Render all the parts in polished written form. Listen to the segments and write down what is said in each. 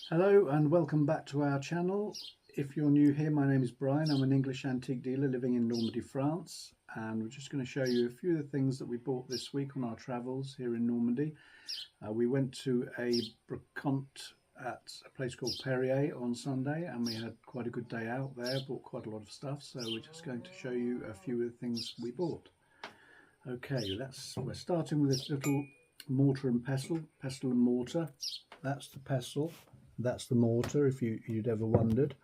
Hello and welcome back to our channel. If you're new here, my name is Brian. I'm an English antique dealer living in Normandy, France, and we're just going to show you a few of the things that we bought this week on our travels here in Normandy. We went to a brocante at a place called Periers on Sunday, and we had quite a good day out there, bought quite a lot of stuff, so we're just going to show you a few of the things we bought. Okay, we're starting with this little mortar and pestle and mortar. That's the pestle. That's the mortar, if you'd ever wondered.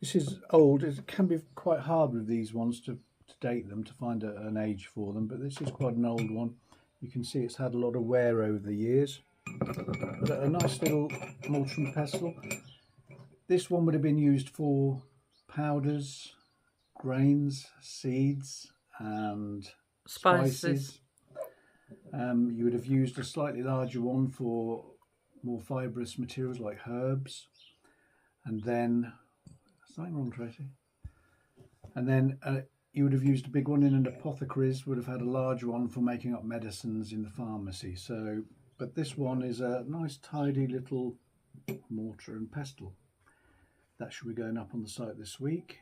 This is old. It can be quite hard with these ones to date them, to find an age for them, but this is quite an old one. You can see it's had a lot of wear over the years. But a nice little mortar and pestle. This one would have been used for powders, grains, seeds and spices. You would have used a slightly larger one for more fibrous materials like herbs, and then something wrong, Tracy. And then you would have used a big one in an apothecary's, would have had a large one for making up medicines in the pharmacy. So, but this one is a nice tidy little mortar and pestle. That should be going up on the site this week.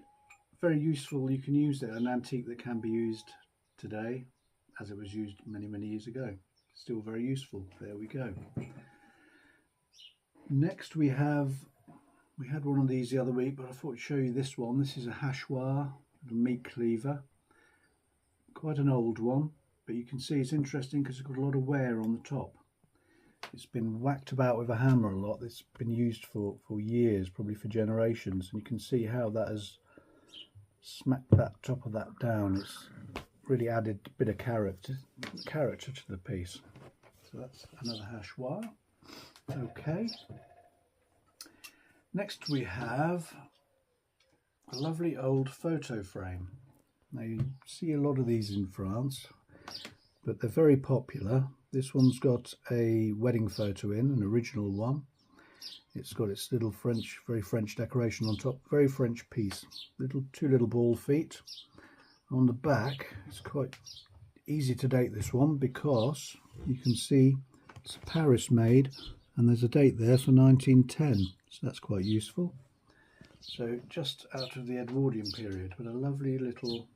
Very useful. You can use it, an antique that can be used today as it was used many years ago. Still very useful. There we go. Next we had one of these the other week, but I thought I'd show you this one. This is a hachoir, a meat cleaver. Quite an old one, but you can see it's interesting because it's got a lot of wear on the top. It's been whacked about with a hammer a lot. It's been used for years, probably for generations, and you can see how that has smacked that top of that down. It's really added a bit of character to the piece. So that's another hachoir. Okay, next we have a lovely old photo frame. Now you see a lot of these in France, but they're very popular. This one's got a wedding photo in, an original one. It's got its little very French decoration on top, very French piece. Two little ball feet. On the back, it's quite easy to date this one because you can see it's Paris made. And there's a date there for 1910, so that's quite useful. So just out of the Edwardian period, but a lovely little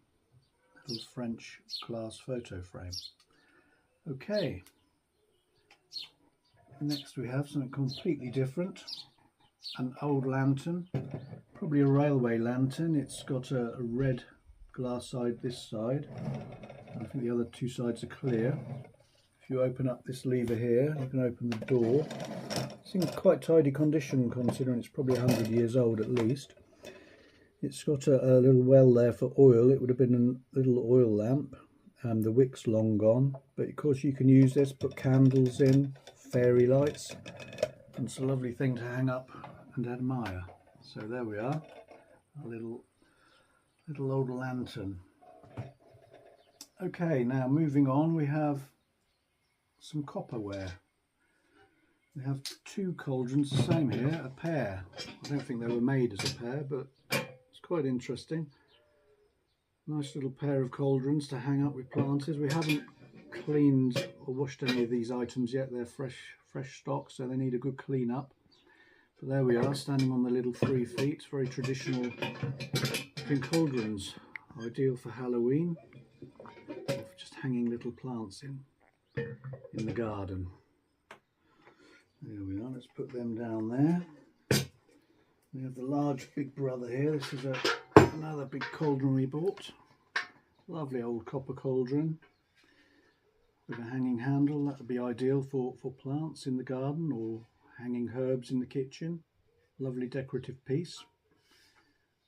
French glass photo frame. Okay, next we have something completely different, an old lantern, probably a railway lantern. It's got a red glass side this side, I think the other two sides are clear. If you open up this lever here, you can open the door. It's in quite tidy condition considering it's probably 100 years old at least. It's got a little well there for oil. It would have been a little oil lamp. The wick's long gone, but of course you can use this, put candles in, fairy lights, and it's a lovely thing to hang up and admire. So there we are, a little old lantern. Okay, now moving on, we have some copperware. We have two cauldrons, the same here, a pair. I don't think they were made as a pair, but it's quite interesting. Nice little pair of cauldrons to hang up with planters. We haven't cleaned or washed any of these items yet. They're fresh stock, so they need a good clean up. But there we are, standing on the little 3 feet, very traditional looking cauldrons, ideal for Halloween, or for just hanging little plants in the garden. There we are, let's put them down there. We have the large big brother here. This is another big cauldron we bought. Lovely old copper cauldron with a hanging handle. That would be ideal for plants in the garden or hanging herbs in the kitchen. Lovely decorative piece.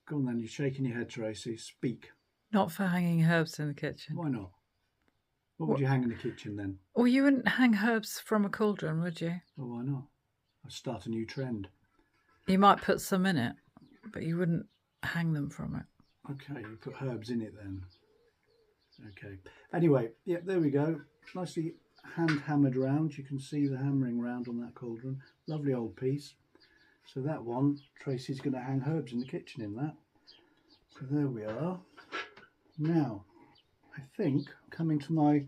Go on then, you're shaking your head, Tracy. Speak. Not for hanging herbs in the kitchen. Why not? What would you hang in the kitchen then? Well, you wouldn't hang herbs from a cauldron, would you? Oh, why not? I'll start a new trend. You might put some in it, but you wouldn't hang them from it. Okay, you put herbs in it then. Okay. Anyway, yeah, there we go. Nicely hand hammered round. You can see the hammering round on that cauldron. Lovely old piece. So that one, Tracy's going to hang herbs in the kitchen in that. So there we are. Now, I think coming to my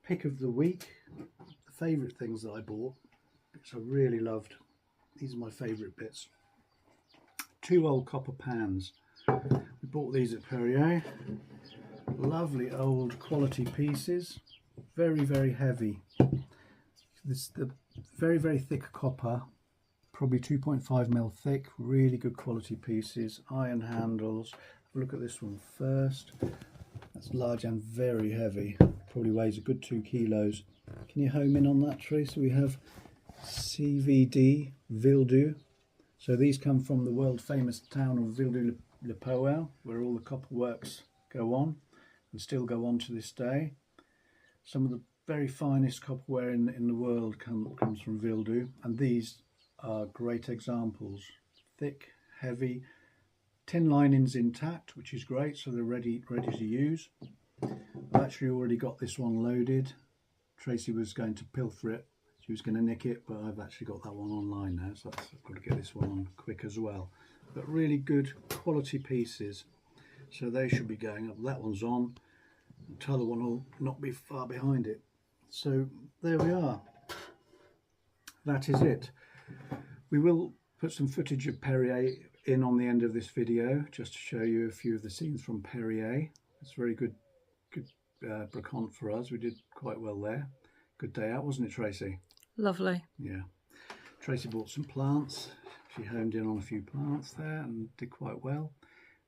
pick of the week, the favourite things that I bought, which I really loved These are my favourite bits. 2 old copper pans. We bought these at Periers. Lovely old quality pieces. Very, very heavy. The very thick copper, probably 2.5mm thick, really good quality pieces. Iron handles. Have a look at this one first. That's large and very heavy. Probably weighs a good 2 kilos. Can you home in on that, Tracy? We have CVD Vildou. So these come from the world famous town of Vildou-le-Poel, where all the copper works go on and still go on to this day. Some of the very finest copperware in the world comes from Vildou, and these are great examples. Thick, heavy, tin linings intact, which is great, so they're ready to use. I've actually already got this one loaded. Tracy was going to pilfer it. She was going to nick it, but I've actually got that one online now, so I've got to get this one on quick as well. But really good quality pieces, so they should be going up. That one's on. The other one will not be far behind it. So there we are. That is it. We will put some footage of Periers in on the end of this video, just to show you a few of the scenes from Periers. It's very good brocante for us. We did quite well there. Good day out, wasn't it, Tracy? Lovely. Yeah. Tracy bought some plants. She homed in on a few plants there and did quite well,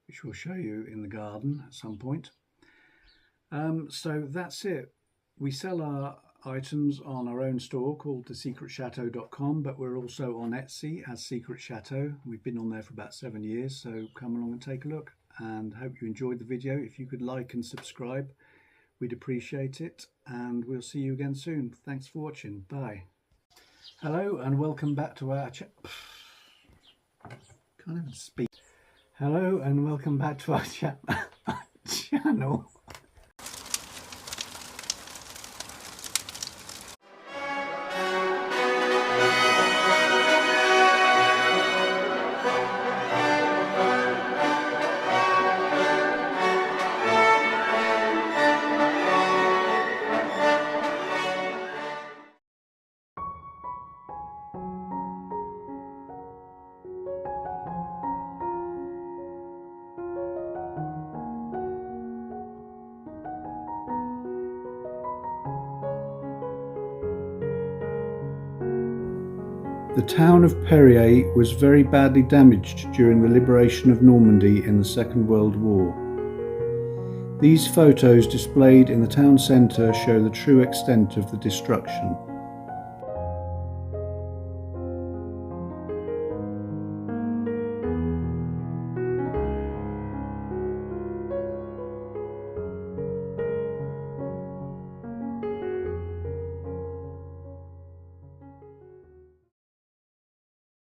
which we'll show you in the garden at some point. So that's it. We sell our items on our own store called thesecretchateau.com, but we're also on Etsy as Secret Chateau. We've been on there for about 7 years, so come along and take a look, and hope you enjoyed the video. If you could like and subscribe, we'd appreciate it, and we'll see you again soon. Thanks for watching. Bye. Hello and welcome back to our can't even speak. Hello and welcome back to our channel. The town of Periers was very badly damaged during the liberation of Normandy in the Second World War. These photos displayed in the town centre show the true extent of the destruction.